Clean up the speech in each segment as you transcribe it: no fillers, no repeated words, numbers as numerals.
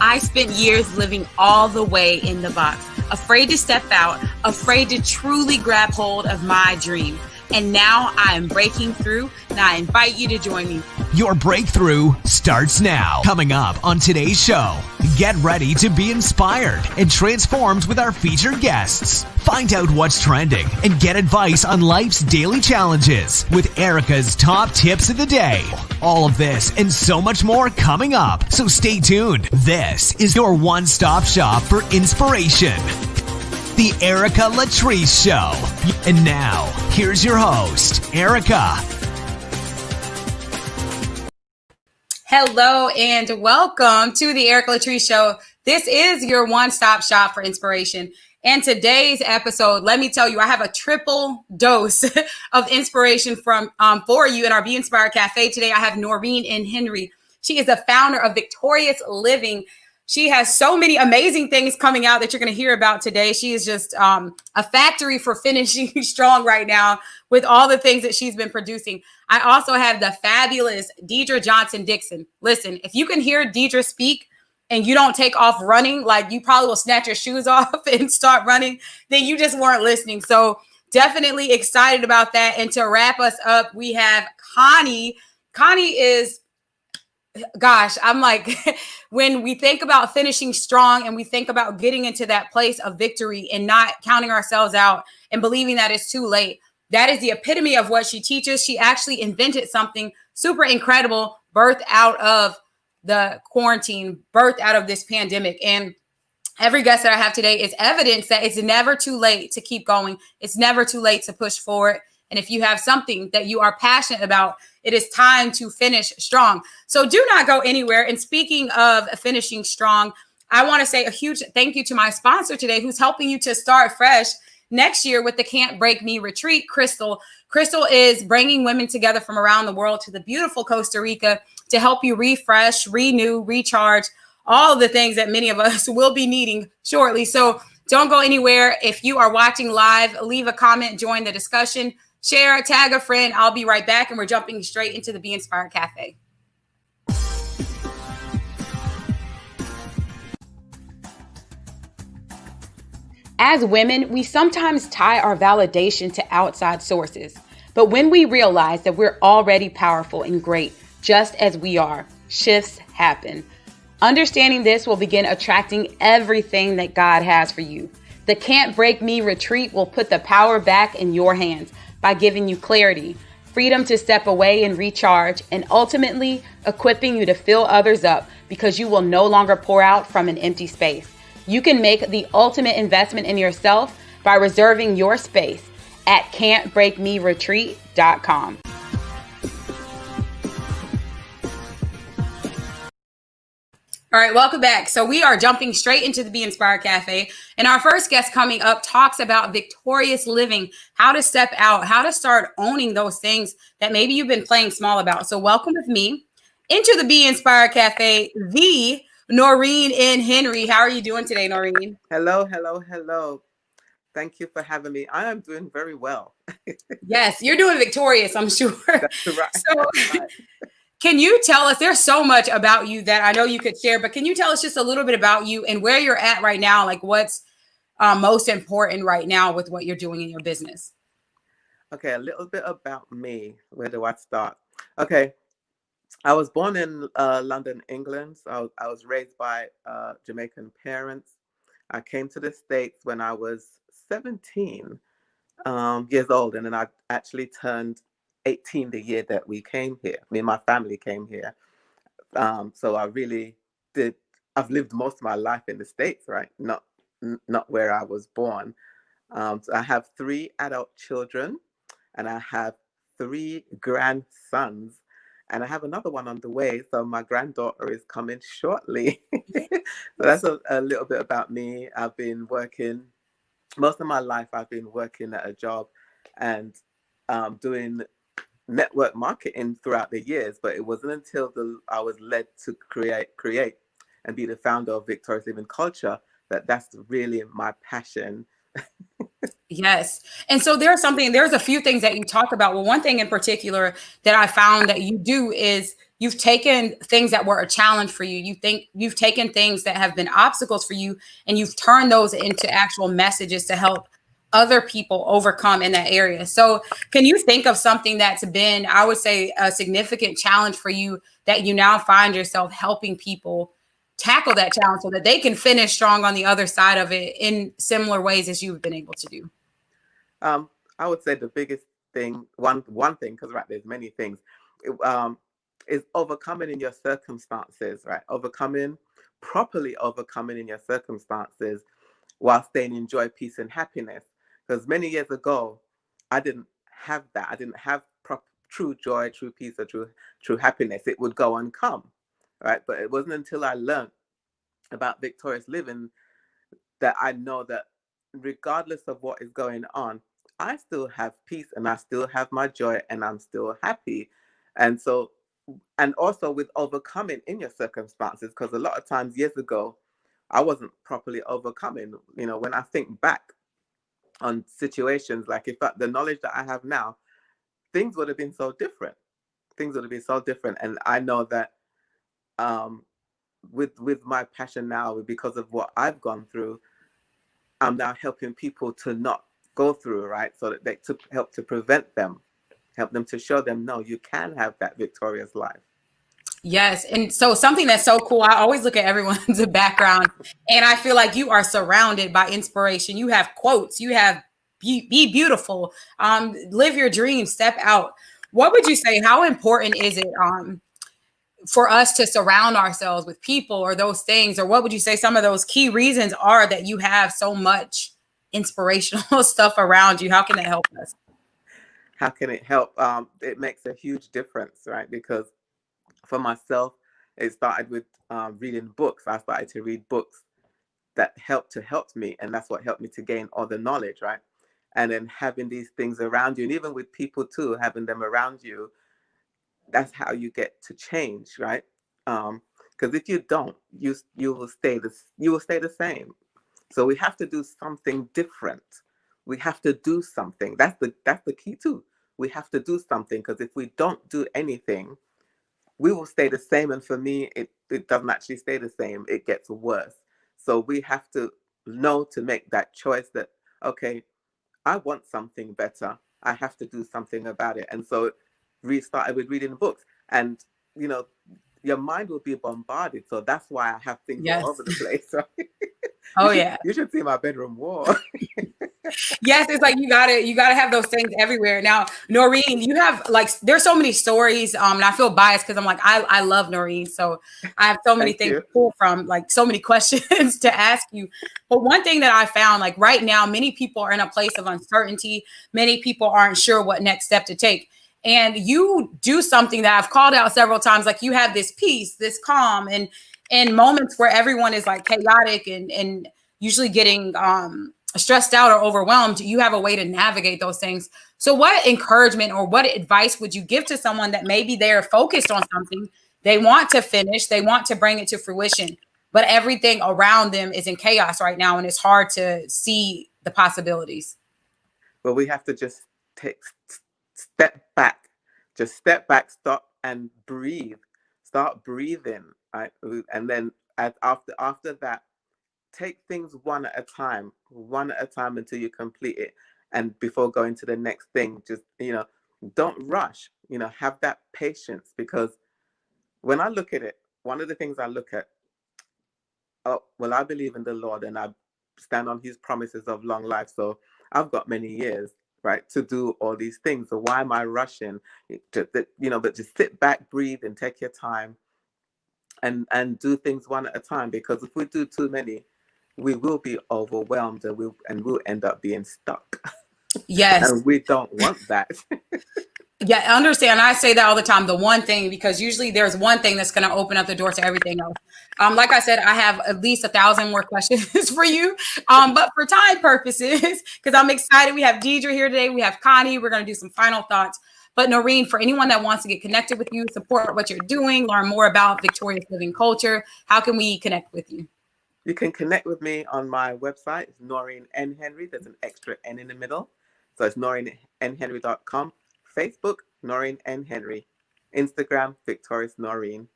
I spent years living all the way in the box, afraid to step out, afraid to truly grab hold of my dream. And now I am breaking through, and I invite you to join me. Your breakthrough starts now. Coming up on today's show, get ready to be inspired and transformed with our featured guests. Find out what's trending and get advice on life's daily challenges with Erica's top tips of the day. All of this and so much more coming up. So stay tuned. This is your one-stop shop for inspiration. The Erica Latrice Show. And now, here's your host, Erica. Hello and welcome to the Erica Latrice Show. This is your one-stop shop for inspiration. And today's episode, let me tell you, I have a triple dose of inspiration for you in our Be Inspired Cafe. Today, I have Noreen N. She is the founder of Victorious Living. She has so many amazing things coming out that you're going to hear about today. She is just a factory for finishing strong right now with all the things that she's been producing. I also have the fabulous Deidre Johnson-Dixon. Listen, if you can hear Deidre speak and you don't take off running, like you probably will snatch your shoes off and start running, then you just weren't listening. So definitely excited about that. And to wrap us up, we have Connie. Connie is... Gosh, I'm like, when we think about finishing strong and we think about getting into that place of victory and not counting ourselves out and believing that it's too late, that is the epitome of what she teaches. She actually invented something super incredible, birthed out of the quarantine, birthed out of this pandemic. And every guest that I have today is evidence that it's never too late to keep going. It's never too late to push forward. And if you have something that you are passionate about, it is time to finish strong. So do not go anywhere. And speaking of finishing strong, I want to say a huge thank you to my sponsor today, who's helping you to start fresh next year with the Can't Break Me Retreat, Crystal. Crystal is bringing women together from around the world to the beautiful Costa Rica to help you refresh, renew, recharge, all of the things that many of us will be needing shortly. So don't go anywhere. If you are watching live, leave a comment, join the discussion. Share, tag a friend. I'll be right back. And we're jumping straight into the Be Inspired Cafe. As women, we sometimes tie our validation to outside sources. But when we realize that we're already powerful and great, just as we are, shifts happen. Understanding this will begin attracting everything that God has for you. The Can't Break Me Retreat will put the power back in your hands by giving you clarity, freedom to step away and recharge, and ultimately equipping you to fill others up because you will no longer pour out from an empty space. You can make the ultimate investment in yourself by reserving your space at can'tbreakmeretreat.com. All right, welcome back. So we are jumping straight into the Be Inspired Cafe. And our first guest coming up talks about victorious living, how to step out, how to start owning those things that maybe you've been playing small about. So welcome with me into the Be Inspired Cafe, the Noreen N. How are you doing today, Noreen? Hello. Thank you for having me. I am doing very well. Yes, you're doing victorious, I'm sure. That's right. So, That's right. Can you tell us, there's so much about you that I know you could share, but can you tell us just a little bit about you and where you're at right now? Like what's most important right now with what you're doing in your business? Okay, a little bit about me. Where do I start? Okay, I was born in London, England. So I was raised by Jamaican parents. I came to the States when I was 17 years old, and then I actually turned 18 the year that we came here. Me and my family came here. So I really did. I've lived most of my life in the States, right? Not where I was born. So I have 3 adult children, and I have 3 grandsons, and I have another one on the way. So my granddaughter is coming shortly. So that's a little bit about me. I've been working most of my life. I've been working at a job and doing network marketing throughout the years, but it wasn't until I was led to create and be the founder of Victorious Living Culture that's really my passion. Yes. And so there's a few things that you talk about. Well, one thing in particular that I found that you do is you've taken things that were a challenge for you. You've taken things that have been obstacles for you and you've turned those into actual messages to help other people overcome in that area. So can you think of something that's been, I would say, a significant challenge for you that you now find yourself helping people tackle that challenge so that they can finish strong on the other side of it in similar ways as you've been able to do? I would say the biggest thing, one thing, because right, there's many things, is overcoming in your circumstances, right? Properly overcoming in your circumstances while staying in joy, peace, and happiness. Because many years ago, I didn't have that. I didn't have true joy, true peace, or true happiness. It would go and come, right? But it wasn't until I learned about victorious living that I know that regardless of what is going on, I still have peace and I still have my joy and I'm still happy. And so, and also with overcoming in your circumstances, because a lot of times years ago, I wasn't properly overcoming. You know, when I think back on situations, like the knowledge that I have now, things would have been so different. Things would have been so different. And I know that with my passion now, because of what I've gone through, I'm now helping people to not go through, right? So that they to help to prevent them, help them to show them, no, you can have that victorious life. Yes. And so something that's so cool, I always look at everyone's background and I feel like you are surrounded by inspiration. You have quotes, you have be beautiful, live your dreams, step out. What would you say, how important is it for us to surround ourselves with people or those things? Or what would you say some of those key reasons are that you have so much inspirational stuff around you? How can it help us? How can it help? It makes a huge difference, right? Because for myself, it started with reading books. I started to read books that helped me, and that's what helped me to gain all the knowledge, right? And then having these things around you, and even with people too, having them around you, that's how you get to change, right? Because if you don't, you will stay the same. So we have to do something different. We have to do something. That's the key too. We have to do something, because if we don't do anything, we will stay the same. And for me, it doesn't actually stay the same. It gets worse. So we have to know to make that choice that, okay, I want something better. I have to do something about it. And so started with reading books. And, you know, your mind will be bombarded. So that's why I have things all over the place. Right? Oh, yeah. You should see my bedroom wall. Yes, it's like you gotta have those things everywhere. Now, Noreen, you have there's so many stories, and I feel biased because I'm like I love Noreen, so I have so many things to pull from, like so many questions to ask you. But one thing that I found, like right now, many people are in a place of uncertainty. Many people aren't sure what next step to take. And you do something that I've called out several times, like you have this peace, this calm, and in moments where everyone is like chaotic and usually getting stressed out or overwhelmed, you have a way to navigate those things. So what encouragement or what advice would you give to someone that maybe they're focused on something, they want to finish, they want to bring it to fruition, but everything around them is in chaos right now and it's hard to see the possibilities? But we have to just step back, stop and breathe, start breathing, right? And then after that, take things one at a time until you complete it. And before going to the next thing, just, don't rush, have that patience. Because when I look at it, one of the things I look at, I believe in the Lord and I stand on his promises of long life. So I've got many years, right, to do all these things. So why am I rushing? But just sit back, breathe, and take your time and do things one at a time. Because if we do too many, we will be overwhelmed and we'll end up being stuck. Yes. And we don't want that. Yeah, I understand. I say that all the time, the one thing, because usually there's one thing that's going to open up the door to everything else. Like I said, I have at least 1,000 more questions for you. But for time purposes, because I'm excited, we have Deidre here today. We have Connie. We're going to do some final thoughts. But Noreen, for anyone that wants to get connected with you, support what you're doing, learn more about victorious living culture, how can we connect with you? You can connect with me on my website. It's Noreen N. Henry. There's an extra N in the middle. So it's NoreenNHenry.com. Facebook, Noreen N. Henry. Instagram, Victorious Noreen.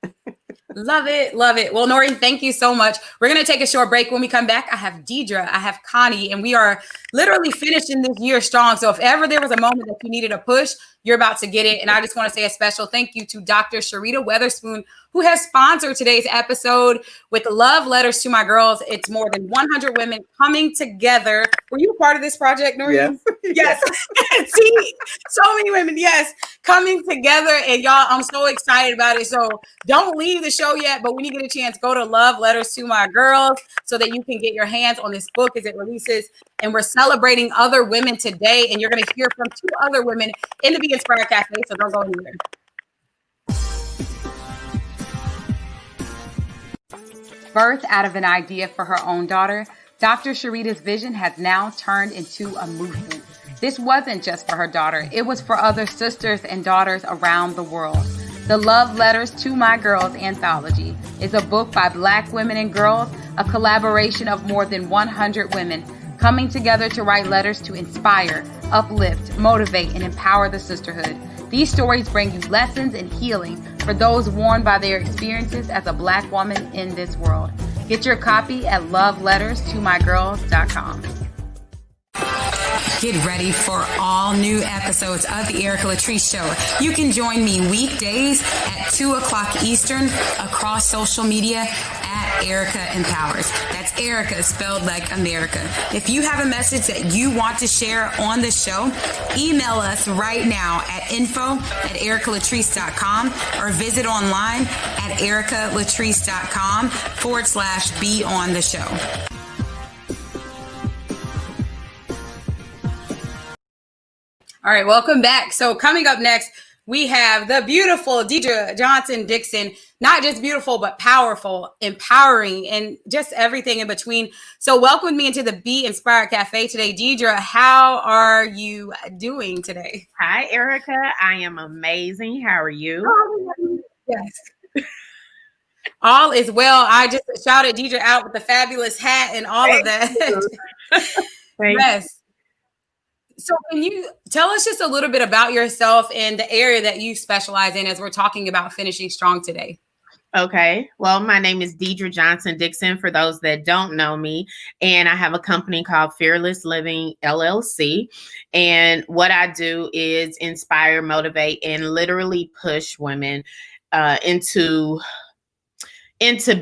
Love it. Love it. Well, Noreen, thank you so much. We're going to take a short break. When we come back, I have Deidre, I have Connie, and we are literally finishing this year strong. So if ever there was a moment that you needed a push, you're about to get it. And I just want to say a special thank you to Dr. Sharita Weatherspoon, who has sponsored today's episode with love letters to my girls. It's more than 100 women coming together. Were you a part of this project, Noreen? Yes. Yes. See, so many women, yes, coming together. And y'all, I'm so excited about it. So don't leave the show yet, but when you get a chance, go to Love Letters to My Girls so that you can get your hands on this book as it releases. And we're celebrating other women today. And you're going to hear from 2 other women in the Be Inspired Cafe. So don't go anywhere. Birthed out of an idea for her own daughter, Dr. Sharita's vision has now turned into a movement. This wasn't just for her daughter. It was for other sisters and daughters around the world. The Love Letters to My Girls anthology is a book by Black women and girls, a collaboration of more than 100 women coming together to write letters to inspire, uplift, motivate, and empower the sisterhood. These stories bring you lessons and healing for those worn by their experiences as a Black woman in this world. Get your copy at loveletterstomygirls.com. Get ready for all new episodes of the Erica Latrice Show. You can join me weekdays at 2 o'clock Eastern across social media at Erica Empowers. That's Erica spelled like America. If you have a message that you want to share on the show, email us right now at info@ericalatrice.com or visit online at ericalatrice.com/be on the show. All right, welcome back. So coming up next, we have the beautiful Deidre Johnson-Dixon. Not just beautiful, but powerful, empowering, and just everything in between. So welcome me into the Be Inspired Cafe today. Deidre, how are you doing today? Hi, Erica. I am amazing. How are you? Yes. All is well. I just shouted Deidre out with the fabulous hat and all of that. Yes. So can you tell us just a little bit about yourself and the area that you specialize in as we're talking about finishing strong today? Okay. Well, my name is Deidre Johnson-Dixon, for those that don't know me. And I have a company called Fearless Living LLC. And what I do is inspire, motivate, and literally push women into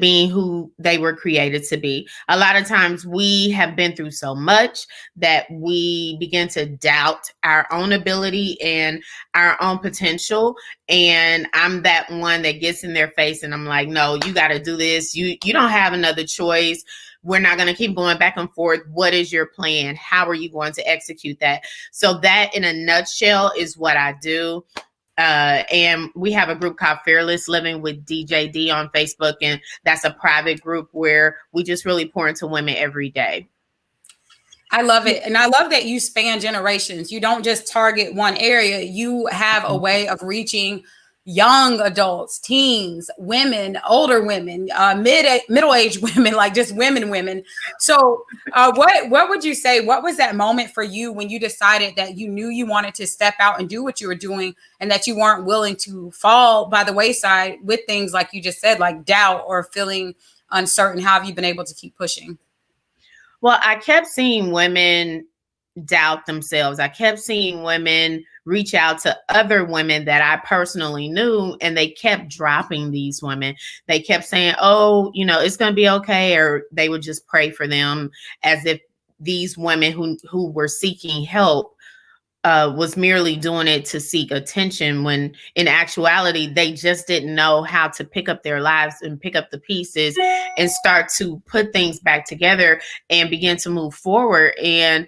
being who they were created to be. A lot of times we have been through so much that we begin to doubt our own ability and our own potential. And I'm that one that gets in their face and I'm like, no, you got to do this. You don't have another choice. We're not going to keep going back and forth. What is your plan? How are you going to execute that? So that in a nutshell is what I do. And we have a group called Fearless Living with DJD on Facebook. And that's a private group where we just really pour into women every day. I love it. And I love that you span generations. You don't just target one area. You have a way of reaching young adults, teens, women, older women, middle-aged women, like just women. So what would you say, what was that moment for you when you decided that you knew you wanted to step out and do what you were doing and that you weren't willing to fall by the wayside with things like you just said, like doubt or feeling uncertain? How have you been able to keep pushing? Well, I kept seeing women doubt themselves. I kept seeing women reach out to other women that I personally knew, and they kept dropping these women. They kept saying, oh, it's going to be okay. Or they would just pray for them as if these women who were seeking help was merely doing it to seek attention, when in actuality, they just didn't know how to pick up their lives and pick up the pieces and start to put things back together and begin to move forward. And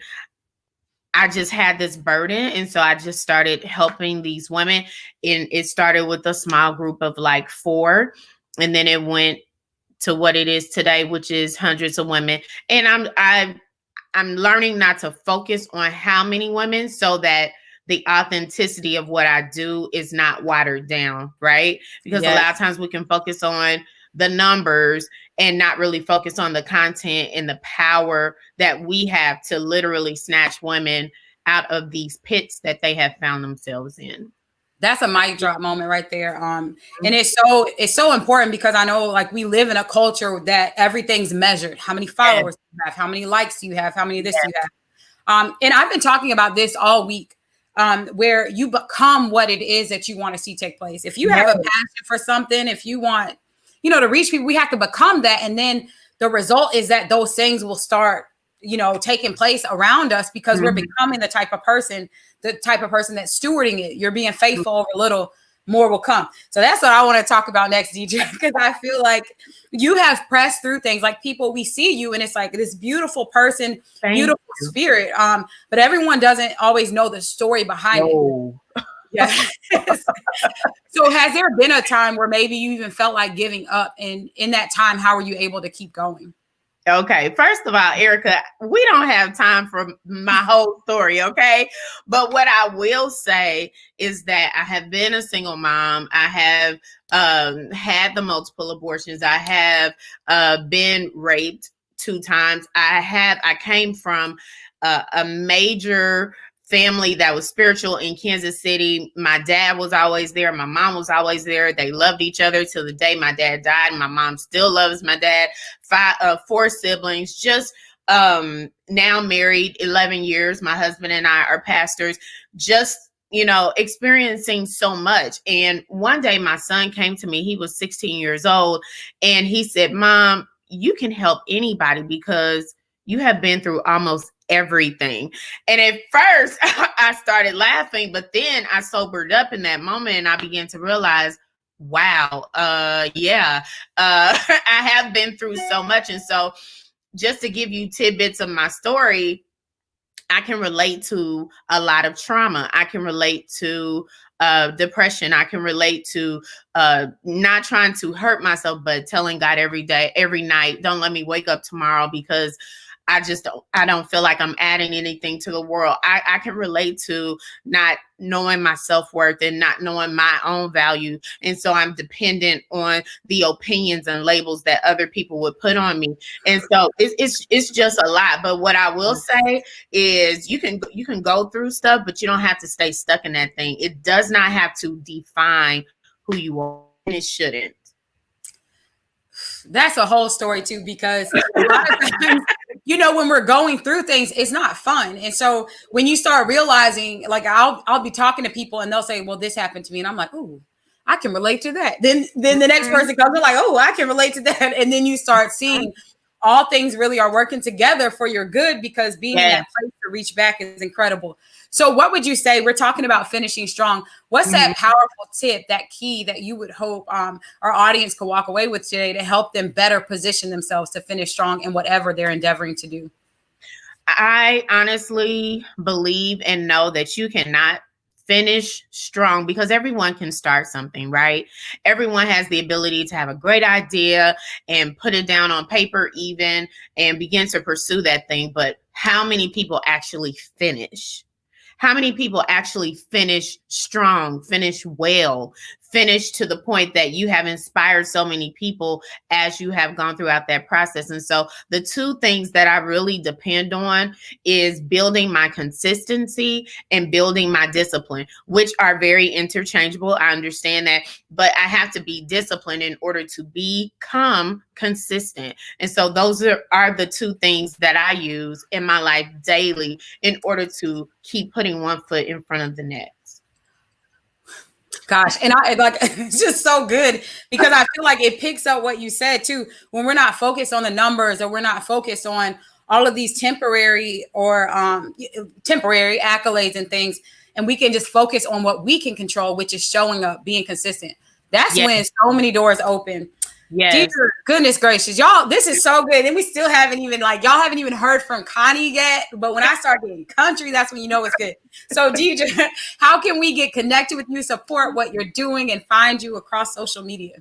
I just had this burden. And so I just started helping these women. And it started with a small group of like 4. And then it went to what it is today, which is hundreds of women. And I'm learning not to focus on how many women, so that the authenticity of what I do is not watered down, right? Because a lot of times we can focus on the numbers and not really focus on the content and the power that we have to literally snatch women out of these pits that they have found themselves in. That's a mic drop moment right there. And it's so important because I know like we live in a culture that everything's measured. How many followers you have, how many likes you have, how many this you have. And I've been talking about this all week, where you become what it is that you want to see take place. If you have a passion for something, if you want, to reach people, we have to become that. And then the result is that those things will start, taking place around us because we're becoming the type of person that's stewarding it. You're being faithful over little, more will come. So that's what I want to talk about next, Deidre, because I feel like you have pressed through things. Like people, we see you and it's like this beautiful person, beautiful spirit. But everyone doesn't always know the story behind it. Yeah. So has there been a time where maybe you even felt like giving up? And in that time, how were you able to keep going? Okay, first of all, Erica, we don't have time for my whole story, okay? But what I will say is that I have been a single mom. I have had the multiple abortions. I have been raped 2 times. I came from a major family that was spiritual in Kansas City. My dad was always there. My mom was always there. They loved each other till the day my dad died. My mom still loves my dad. 4 siblings, just now married 11 years. My husband and I are pastors, just, experiencing so much. And one day my son came to me, he was 16 years old. And he said, Mom, you can help anybody because you have been through almost everything. And at first I started laughing, but then I sobered up in that moment and I began to realize, wow, I have been through so much. And so just to give you tidbits of my story, I can relate to a lot of trauma. I can relate to depression. I can relate to not trying to hurt myself, but telling God every day, every night, don't let me wake up tomorrow because I don't feel like I'm adding anything to the world. I can relate to not knowing my self-worth and not knowing my own value. And so I'm dependent on the opinions and labels that other people would put on me. And so it's just a lot. But what I will say is you can go through stuff, but you don't have to stay stuck in that thing. It does not have to define who you are, and it shouldn't. That's a whole story too, because a lot of times, when we're going through things, it's not fun. And so when you start realizing, like I'll be talking to people and they'll say, well, this happened to me. And I'm like, oh, I can relate to that. Then the next person comes, they're like, oh, I can relate to that. And then you start seeing all things really are working together for your good, because being in that place to reach back is incredible. So what would you say? We're talking about finishing strong. What's that powerful tip, that key that you would hope our audience could walk away with today to help them better position themselves to finish strong in whatever they're endeavoring to do? I honestly believe and know that you cannot finish strong because everyone can start something, right? Everyone has the ability to have a great idea and put it down on paper even and begin to pursue that thing. But how many people actually finish? How many people actually finish strong, finish well, finish to the point that you have inspired so many people as you have gone throughout that process? And so the 2 things that I really depend on is building my consistency and building my discipline, which are very interchangeable. I understand that, but I have to be disciplined in order to become consistent. And so those are the 2 things that I use in my life daily in order to keep putting one foot in front of the next. Gosh, and I like it's just so good because I feel like it picks up what you said too. When we're not focused on the numbers, or we're not focused on all of these temporary accolades and things, and we can just focus on what we can control, which is showing up, being consistent. That's when so many doors open. Yes. Deidre, goodness gracious, y'all, this is so good. And we still haven't even heard from Connie yet. But when I start getting country, that's when you know it's good. So Deidre, how can we get connected with you, support what you're doing, and find you across social media?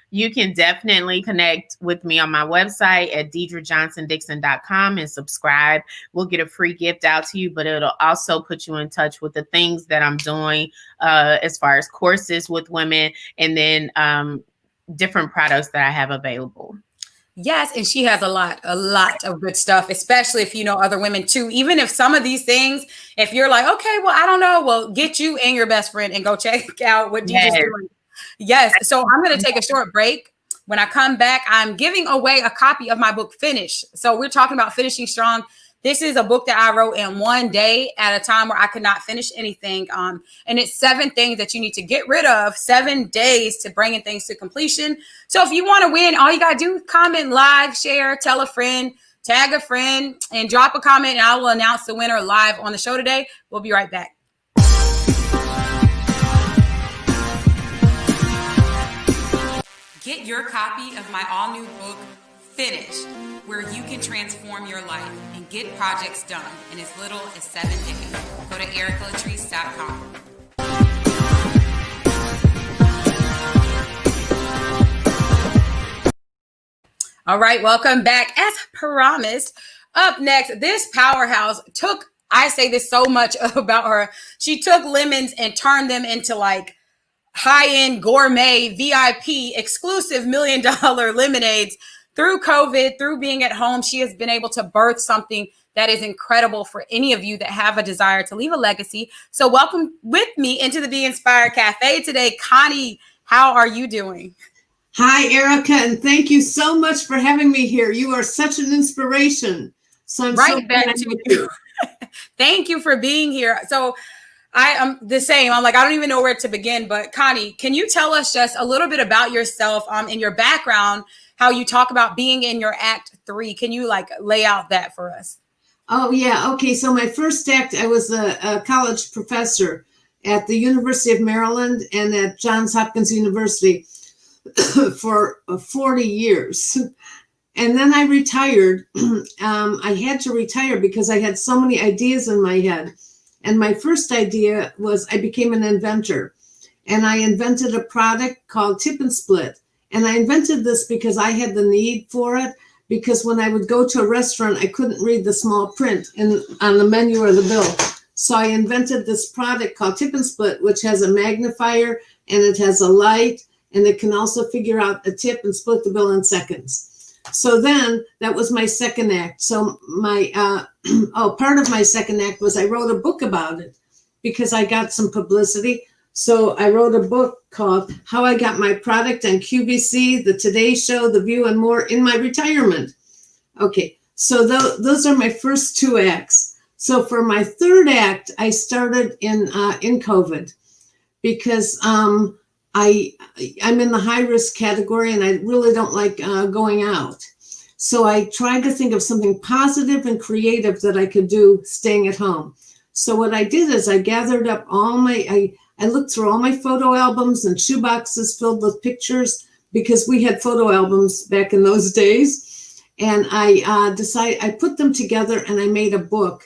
You can definitely connect with me on my website at DeidreJohnsonDixon.com and subscribe. We'll get a free gift out to you, but it'll also put you in touch with the things that I'm doing as far as courses with women, and then different products that I have available. Yes, and she has a lot of good stuff, especially if you know other women too. Even if some of these things, if you're like, okay, well, I don't know, well, get you and your best friend and go check out what Deidre's doing. Yes, so I'm going to take a short break. When I come back, I'm giving away a copy of my book, Finish. So we're talking about finishing strong. This is a book that I wrote in one day at a time where I could not finish anything. And it's 7 things that you need to get rid of, 7 days to bringing things to completion. So if you want to win, all you got to do is comment, like, share, tell a friend, tag a friend, and drop a comment, and I will announce the winner live on the show today. We'll be right back. Get your copy of my all-new book, Finished, where you can transform your life and get projects done in as little as 7 days. Go to ericalatrice.com. All right, welcome back. As promised, up next, this powerhouse took, I say this so much about her, she took lemons and turned them into like high-end gourmet VIP exclusive $1 million lemonades. Through COVID, through being at home, she has been able to birth something that is incredible for any of you that have a desire to leave a legacy. So welcome with me into the Be Inspired Cafe today. Connie, how are you doing? Hi, Erica, and thank you so much for having me here. You are such an inspiration. So I'm right so back to you. Thank you for being here. So I am the same. I'm like, I don't even know where to begin. But Connie, can you tell us just a little bit about yourself and your background, how you talk about being in your Act 3? Can you like lay out that for us? Oh, yeah. Okay. So my first act, I was a college professor at the University of Maryland and at Johns Hopkins University for 40 years. And then I retired. I had to retire because I had so many ideas in my head. And my first idea was I became an inventor. And I invented a product called Tip and Split. And I invented this because I had the need for it. Because when I would go to a restaurant, I couldn't read the small print on the menu or the bill. So I invented this product called Tip and Split, which has a magnifier and it has a light. And it can also figure out a tip and split the bill in seconds. So then that was my second act. So my part of my second act was I wrote a book about it because I got some publicity. So I wrote a book called How I Got My Product on QVC, The Today Show, The View, and more in my retirement. Okay, so those are my first 2 acts. So for my third act, I started in COVID because I'm in the high risk category and I really don't like going out. So I tried to think of something positive and creative that I could do staying at home. So what I did is I gathered up I looked through all my photo albums and shoeboxes filled with pictures because we had photo albums back in those days. And I decided, I put them together and I made a book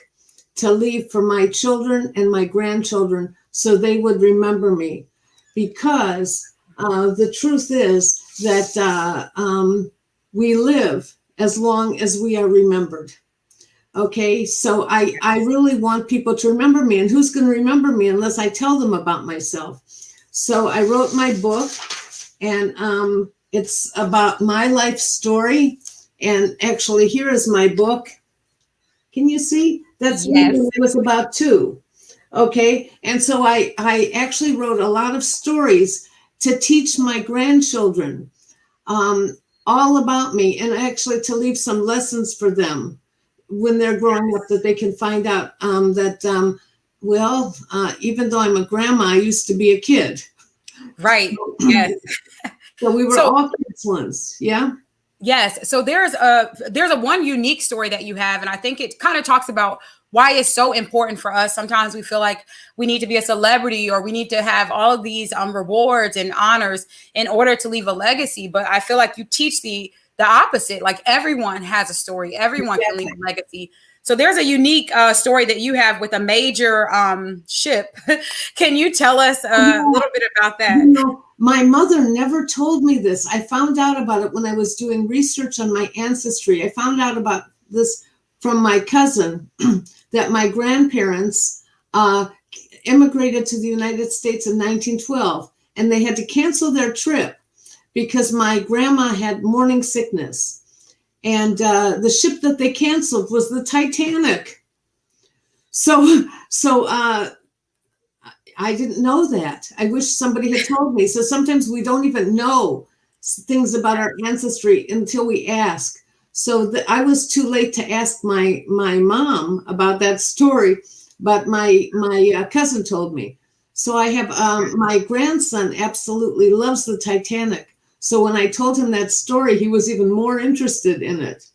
to leave for my children and my grandchildren so they would remember me. Because the truth is that we live as long as we are remembered. Okay, so I really want people to remember me, and who's going to remember me unless I tell them about myself? So I wrote my book, and it's about my life story. And actually, here is my book. Can you see? That's me when I was about 2. Okay, and so I actually wrote a lot of stories to teach my grandchildren all about me, and actually to leave some lessons for them when they're growing up, that they can find out even though I'm a grandma, I used to be a kid. Right. Yes. So we were all kids once. Yeah. Yes. So there's a one unique story that you have, and I think it kind of talks about why it's so important for us. Sometimes we feel like we need to be a celebrity or we need to have all of these rewards and honors in order to leave a legacy. But I feel like you teach the opposite. Like everyone has a story. Everyone can leave a legacy. So there's a unique story that you have with a major ship. Can you tell us a little bit about that? You know, my mother never told me this. I found out about it when I was doing research on my ancestry. I found out about this from my cousin that my grandparents immigrated to the United States in 1912, and they had to cancel their trip because my grandma had morning sickness. And the ship that they canceled was the Titanic. So I didn't know that. I wish somebody had told me. So sometimes we don't even know things about our ancestry until we ask. So I was too late to ask my mom about that story, but my cousin told me. So I have my grandson absolutely loves the Titanic. So when I told him that story, he was even more interested in it.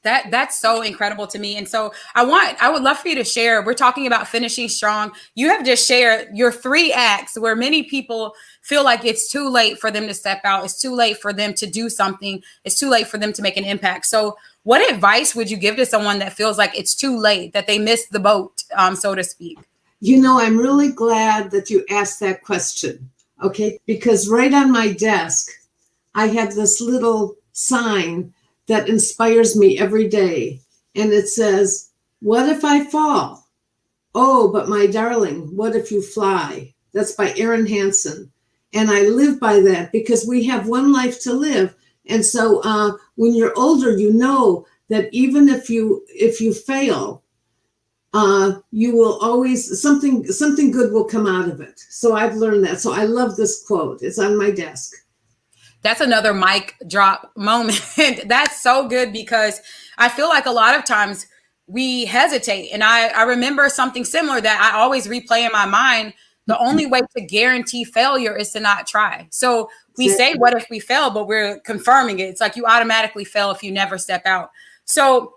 That's so incredible to me. And so I would love for you to share. We're talking about finishing strong. You have just shared your 3 acts where many people feel like it's too late for them to step out. It's too late for them to do something. It's too late for them to make an impact. So what advice would you give to someone that feels like it's too late, that they missed the boat, so to speak? You know, I'm really glad that you asked that question. Okay. Because right on my desk, I have this little sign that inspires me every day. And it says, "What if I fall? Oh, but my darling, what if you fly?" That's by Erin Hansen. And I live by that because we have one life to live. And so when you're older, you know that even if you fail, you will always, something good will come out of it. So I've learned that. So I love this quote. It's on my desk. That's another mic drop moment. That's so good because I feel like a lot of times we hesitate. And I remember something similar that I always replay in my mind. The only way to guarantee failure is to not try. So we say, what if we fail? But we're confirming it. It's like you automatically fail if you never step out. So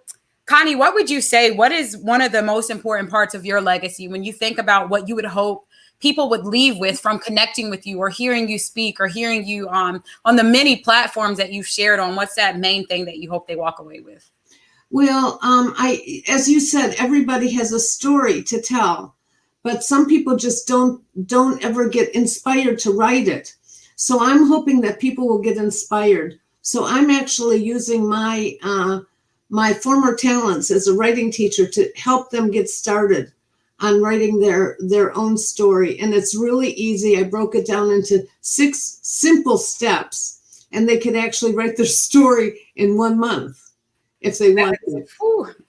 Connie, what would you say? What is one of the most important parts of your legacy when you think about what you would hope people would leave with from connecting with you or hearing you speak or hearing you on the many platforms that you've shared on? What's that main thing that you hope they walk away with? Well, as you said, everybody has a story to tell, but some people just don't ever get inspired to write it. So I'm hoping that people will get inspired. So I'm actually using my former talents as a writing teacher to help them get started on writing their own story. And it's really easy. I broke it down into 6 simple steps, and they could actually write their story in 1 month if they want to.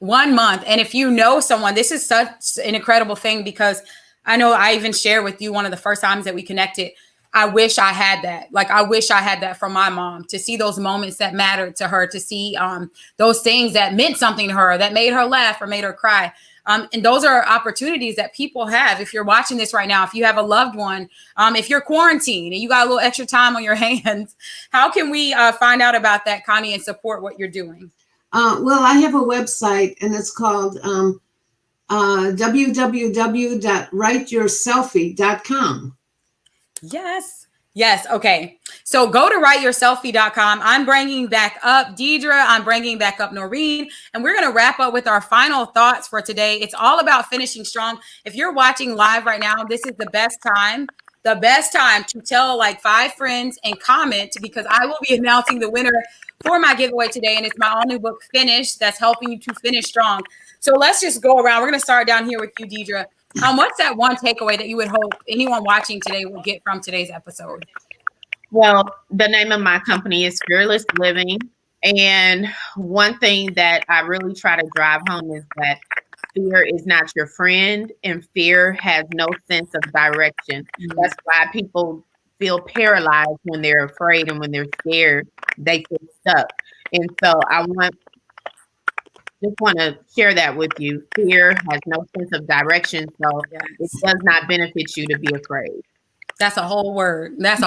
1 month. And if you know someone, this is such an incredible thing because I know I even shared with you one of the first times that we connected. I wish I had that. Like, I wish I had that from my mom, to see those moments that mattered to her, to see those things that meant something to her, that made her laugh or made her cry. And those are opportunities that people have. If you're watching this right now, if you have a loved one, if you're quarantined and you got a little extra time on your hands, how can we find out about that, Connie, and support what you're doing? Well, I have a website, and it's called www.writeyourselfie.com. Yes. Okay. So go to writeyourselfie.com. I'm bringing back up Deidre. I'm bringing back up Noreen. And we're going to wrap up with our final thoughts for today. It's all about finishing strong. If you're watching live right now, this is the best time to tell like 5 friends and comment, because I will be announcing the winner for my giveaway today. And it's my all new book, Finish, that's helping you to finish strong. So let's just go around. We're going to start down here with you, Deidre. What's that one takeaway that you would hope anyone watching today will get from today's episode? Well, the name of my company is Fearless Living. And one thing that I really try to drive home is that fear is not your friend, and fear has no sense of direction. Mm-hmm. That's why people feel paralyzed when they're afraid, and when they're scared, they feel stuck. And so I just want to share that with you. Fear has no sense of direction, so it does not benefit you to be afraid. That's a whole word. Yes,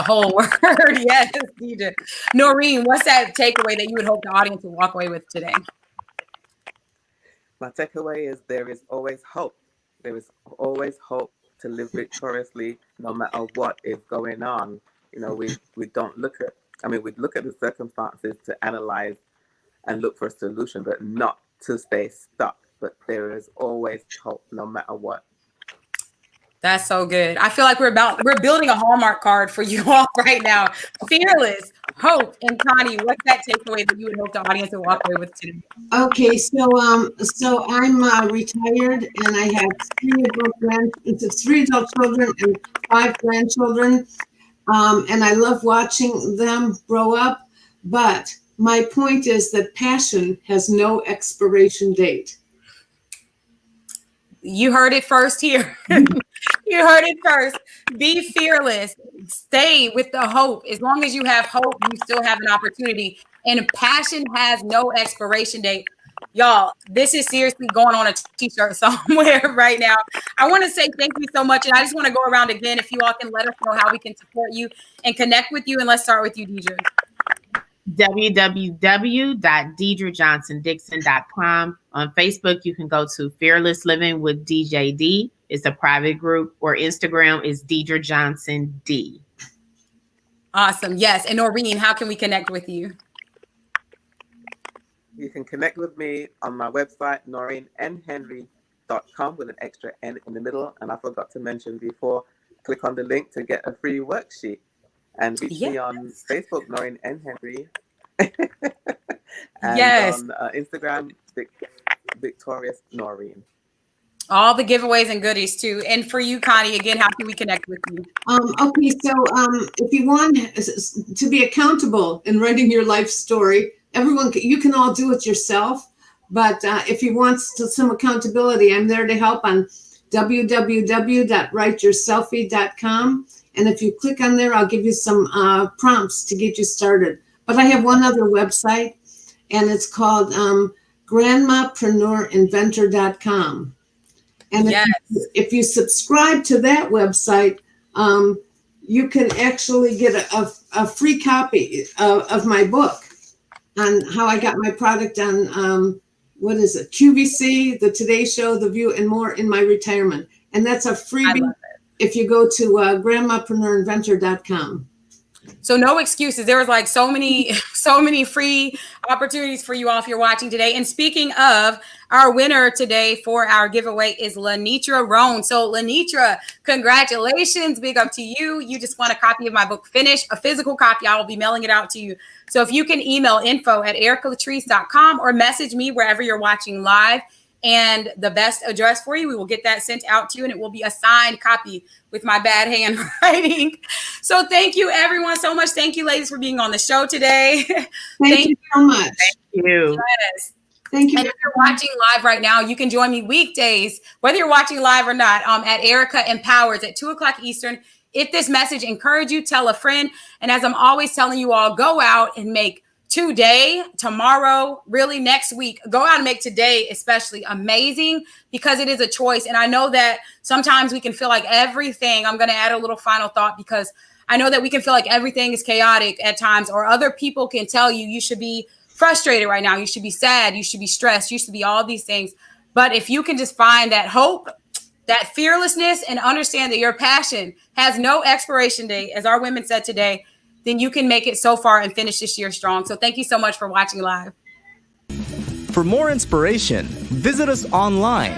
Deidre. Noreen, what's that takeaway that you would hope the audience will walk away with today? My takeaway is there is always hope. There is always hope to live victoriously no matter what is going on. You know, we don't look at, we look at the circumstances to analyze and look for a solution, but not to stay stuck. But there is always hope no matter what. That's so good. I feel like we're building a Hallmark card for you all right now. Fearless, hope, and Connie, what's that takeaway that you would hope the audience will walk away with today? Okay, so I'm retired, and I have 3 adult children and 5 grandchildren. And I love watching them grow up. But my point is that passion has no expiration date. You heard it first here. You heard it first. Be fearless. Stay with the hope. As long as you have hope, you still have an opportunity. And passion has no expiration date. Y'all, this is seriously going on a t-shirt somewhere right now. I want to say thank you so much. And I just want to go around again. If you all can let us know how we can support you and connect with you. And let's start with you, Deidre. www.deidrejohnsondixon.com. On Facebook, you can go to Fearless Living with DJD. It's a private group, or Instagram is Deidre Johnson D. Awesome. Yes. And Noreen, how can we connect with you? You can connect with me on my website, NoreenNHenry.com, with an extra N in the middle. And I forgot to mention before, click on the link to get a free worksheet. And reach me on Facebook, Noreen N. Henry. And on Instagram, Victorious Noreen. All the giveaways and goodies too. And for you, Connie, again, how can we connect with you? Okay, so if you want to be accountable in writing your life story, you can all do it yourself. But if you want some accountability, I'm there to help on www.writeyourselfie.com. And if you click on there, I'll give you some prompts to get you started. But I have one other website, and it's called grandmapreneurinventor.com. And if you subscribe to that website, you can actually get a free copy of my book on how I got my product on, QVC, The Today Show, The View, and more in my retirement. And that's a freebie if you go to grandmapreneurinventor.com. So no excuses. There was like so many free opportunities for you all if you're watching today. And speaking of, our winner today for our giveaway is Lenitra Roan. So Lenitra, congratulations. Big up to you. You just won a copy of my book, Finish, a physical copy. I will be mailing it out to you. So if you can email info@ericalatrice.com or message me wherever you're watching live, and the best address for you, we will get that sent out to you, and it will be a signed copy with my bad handwriting. So thank you, everyone, so much. Thank you, ladies, for being on the show today. Thank you so much. Thank you. Yes. Thank you. And if you're watching live right now, you can join me weekdays, whether you're watching live or not, at Erica Empowers at 2:00 Eastern. If this message encouraged you, tell a friend. And as I'm always telling you all, go out and make today, tomorrow, really next week, go out and make today especially amazing, because it is a choice. And I know that sometimes we can feel like everything, I'm going to add a little final thought, because I know that we can feel like everything is chaotic at times, or other people can tell you, you should be frustrated right now. You should be sad. You should be stressed. You should be all these things. But if you can just find that hope, that fearlessness, and understand that your passion has no expiration date, as our women said today, then you can make it so far and finish this year strong. So thank you so much for watching live. For more inspiration, visit us online